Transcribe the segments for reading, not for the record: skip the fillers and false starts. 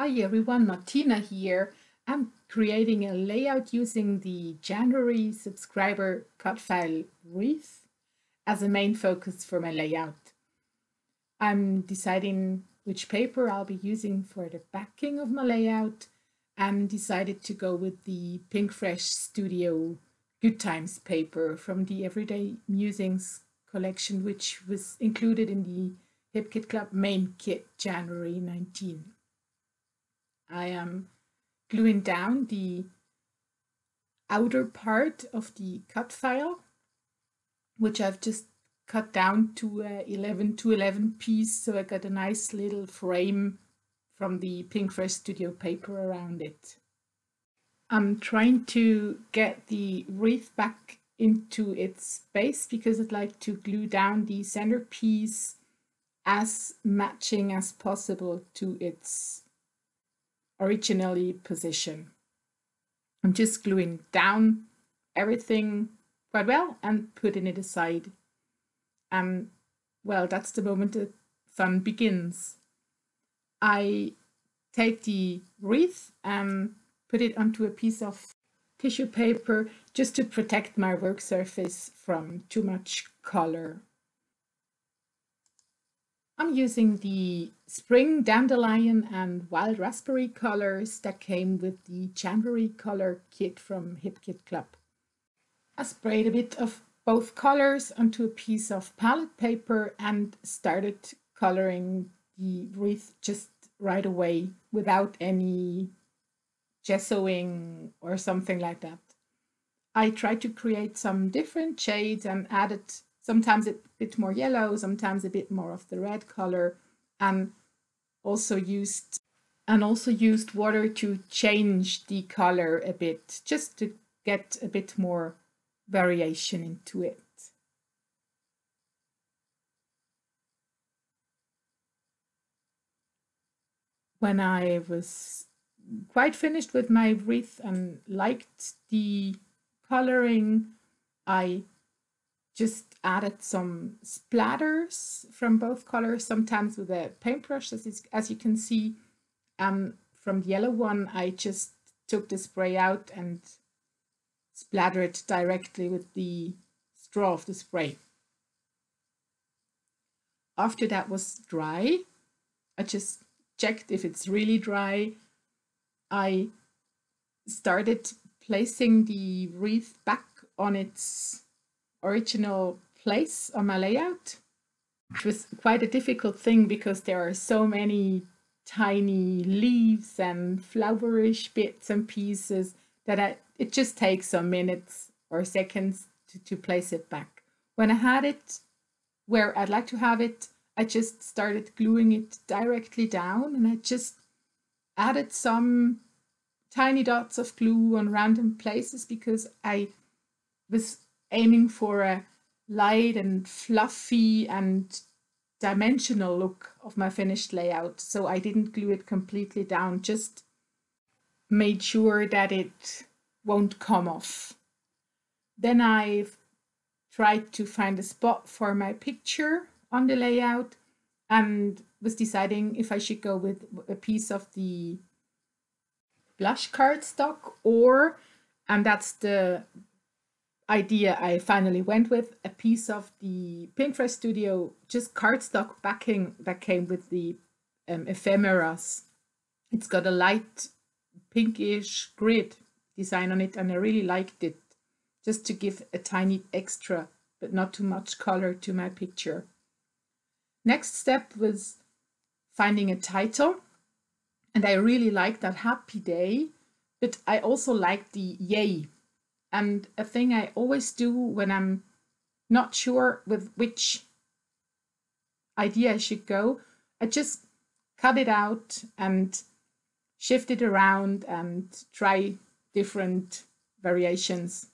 Hi everyone, Martina here. I'm creating a layout using the January subscriber cut file Wreath as a main focus for my layout. I'm deciding which paper I'll be using for the backing of my layout and decided to go with the Pink Fresh Studio Good Times paper from the Everyday Musings collection, which was included in the Hip Kit Club main kit January 19. I am gluing down the outer part of the cut file, which I've just cut down to 11 to 11 piece, so I got a nice little frame from the Pink Fresh Studio paper around it. I'm trying to get the wreath back into its base because I'd like to glue down the centerpiece as matching as possible to its originally position. I'm just gluing down everything quite well and putting it aside. Well, that's the moment the fun begins. I take the wreath and put it onto a piece of tissue paper just to protect my work surface from too much color. I'm using the spring dandelion and wild raspberry colors that came with the January color kit from Hip Kit Club. I sprayed a bit of both colors onto a piece of palette paper and started coloring the wreath just right away without any gessoing or something like that. I tried to create some different shades and added sometimes a bit more yellow, sometimes a bit more of the red color, and also used water to change the color a bit, just to get a bit more variation into it. When I was quite finished with my wreath and liked the coloring, I just added some splatters from both colors, sometimes with a paintbrush, as you can see. From the yellow one, I just took the spray out and splattered directly with the straw of the spray. After that was dry, I just checked if it's really dry. I started placing the wreath back on its original place on my layout, which was quite a difficult thing because there are so many tiny leaves and flowerish bits and pieces that it just takes some minutes or seconds to place it back. When I had it where I'd like to have it, I just started gluing it directly down, and I just added some tiny dots of glue on random places because I was aiming for a light and fluffy and dimensional look of my finished layout. So I didn't glue it completely down, just made sure that it won't come off. Then I've tried to find a spot for my picture on the layout and was deciding if I should go with a piece of the blush cardstock or, and that's the idea I finally went with, a piece of the Pink Fresh Studio just cardstock backing that came with the ephemeras. It's got a light pinkish grid design on it and I really liked it, just to give a tiny extra but not too much color to my picture. Next step was finding a title, and I really liked that Happy Day, but I also liked the Yay. And a thing I always do when I'm not sure with which idea I should go, I just cut it out and shift it around and try different variations.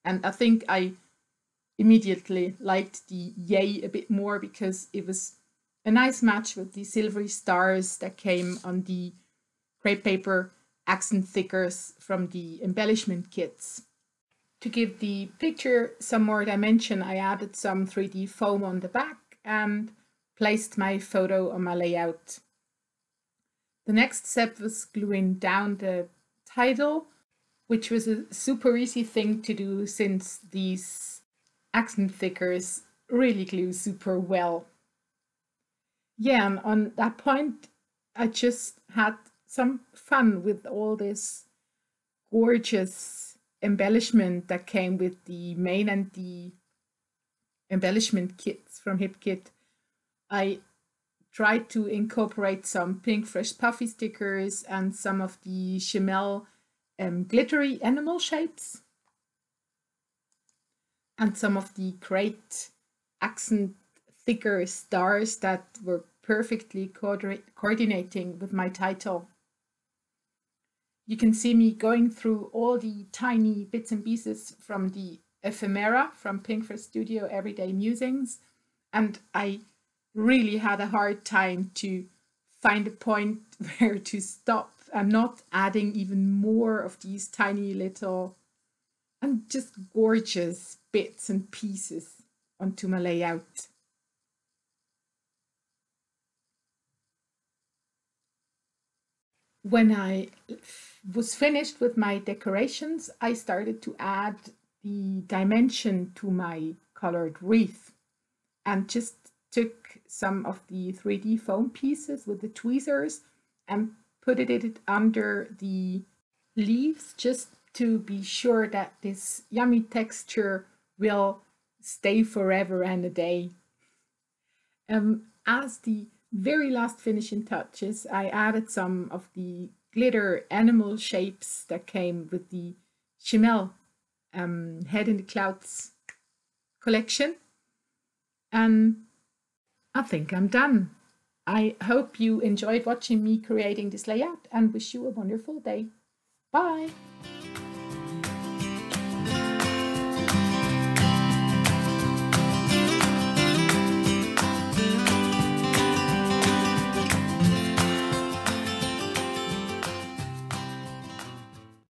And I think I immediately liked the Yay a bit more because it was a nice match with the silvery stars that came on the crepe paper accent stickers from the embellishment kits. To give the picture some more dimension, I added some 3D foam on the back and placed my photo on my layout. The next step was gluing down the title, which was a super easy thing to do since these accent thickers really glue super well. Yeah, and on that point, I just had some fun with all this gorgeous embellishment that came with the main and the embellishment kits from HipKit. I tried to incorporate some pink fresh puffy stickers and some of the Chimel glittery animal shapes and some of the great accent thicker stars that were perfectly coordinating with my title. You can see me going through all the tiny bits and pieces from the ephemera from Pink Fresh Studio Everyday Musings, and I really had a hard time to find a point where to stop and not adding even more of these tiny little and just gorgeous bits and pieces onto my layout. When I was finished with my decorations, I started to add the dimension to my colored wreath and just took some of the 3D foam pieces with the tweezers and put it under the leaves just to be sure that this yummy texture will stay forever and a day. As the very last finishing touches, I added some of the glitter animal shapes that came with the Chimel Head in the Clouds collection. And I think I'm done. I hope you enjoyed watching me creating this layout and wish you a wonderful day. Bye!